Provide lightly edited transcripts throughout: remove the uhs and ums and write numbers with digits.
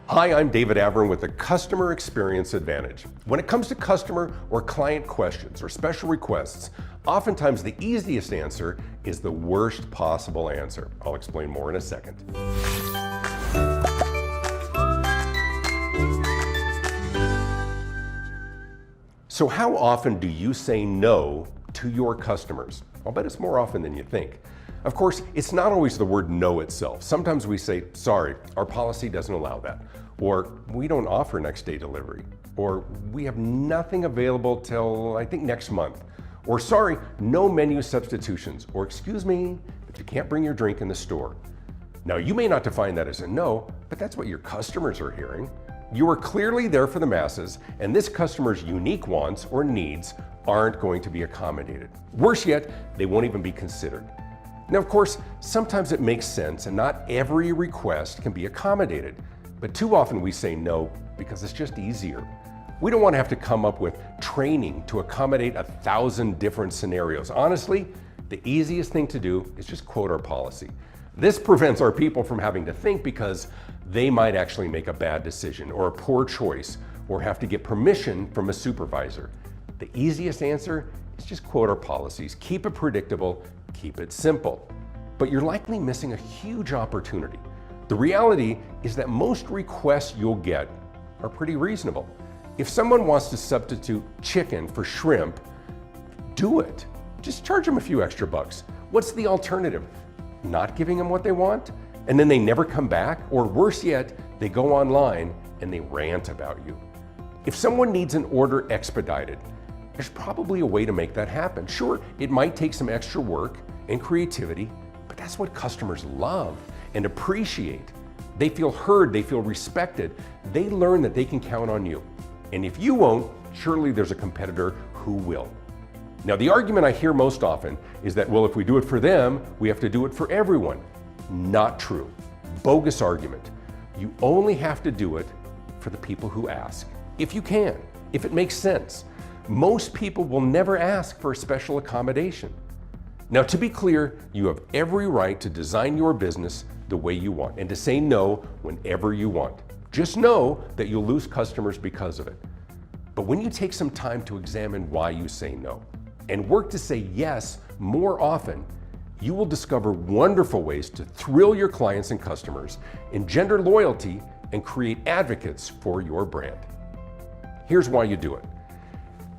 Hi, I'm David Avrin with the Customer Experience Advantage. When it comes to customer or client questions or special requests, oftentimes the easiest answer is the worst possible answer. I'll explain more in a second. So how often do you say no to your customers? I'll bet it's more often than you think. Of course, it's not always the word no itself. Sometimes we say, sorry, our policy doesn't allow that. Or we don't offer next day delivery. Or we have nothing available till I think next month. Or sorry, no menu substitutions. Or excuse me, but you can't bring your drink in the store. Now you may not define that as a no, but that's what your customers are hearing. You are clearly there for the masses, and this customer's unique wants or needs aren't going to be accommodated. Worse yet, they won't even be considered. Now, of course, sometimes it makes sense and not every request can be accommodated, but too often we say no because it's just easier. We don't want to have to come up with training to accommodate 1,000 different scenarios. Honestly, the easiest thing to do is just quote our policy. This prevents our people from having to think because they might actually make a bad decision or a poor choice or have to get permission from a supervisor. The easiest answer is just quote our policies. Keep it predictable, keep it simple. But you're likely missing a huge opportunity. The reality is that most requests you'll get are pretty reasonable. If someone wants to substitute chicken for shrimp, do it. Just charge them a few extra bucks. What's the alternative? Not giving them what they want? And then they never come back? Or worse yet, they go online and they rant about you. If someone needs an order expedited, there's probably a way to make that happen. Sure, it might take some extra work and creativity, but that's what customers love and appreciate. They feel heard, they feel respected. They learn that they can count on you. And if you won't, surely there's a competitor who will. Now, the argument I hear most often is that, well, if we do it for them, we have to do it for everyone. Not true. Bogus argument. You only have to do it for the people who ask. If you can, if it makes sense. Most people will never ask for a special accommodation. Now, to be clear, you have every right to design your business the way you want and to say no whenever you want. Just know that you'll lose customers because of it. But when you take some time to examine why you say no and work to say yes more often, you will discover wonderful ways to thrill your clients and customers, engender loyalty, and create advocates for your brand. Here's why you do it.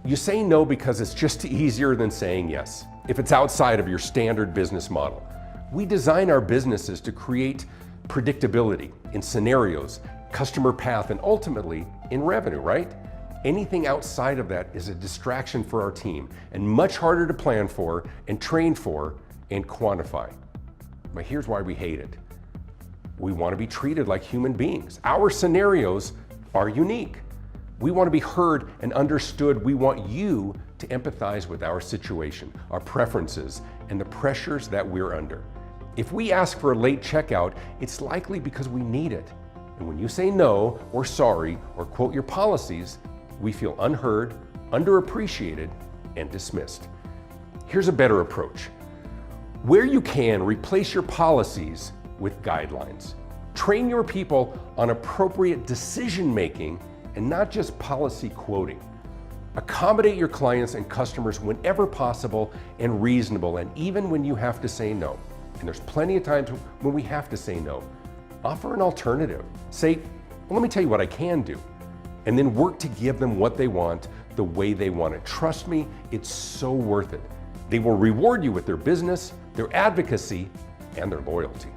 You say no because it's just easier than saying yes, if it's outside of your standard business model. We design our businesses to create predictability in scenarios, customer path, and ultimately in revenue, right? Anything outside of that is a distraction for our team and much harder to plan for and train for and quantify. But here's why we hate it. We want to be treated like human beings. Our scenarios are unique. We want to be heard and understood. We want you to empathize with our situation, our preferences, and the pressures that we're under. If we ask for a late checkout, it's likely because we need it. And when you say no, or sorry, or quote your policies, we feel unheard, underappreciated, and dismissed. Here's a better approach. Where you can, replace your policies with guidelines. Train your people on appropriate decision-making and not just policy quoting. Accommodate your clients and customers whenever possible and reasonable, and even when you have to say no. And there's plenty of times when we have to say no. Offer an alternative. Say, well, let me tell you what I can do. And then work to give them what they want the way they want it. Trust me, it's so worth it. They will reward you with their business, their advocacy, and their loyalty.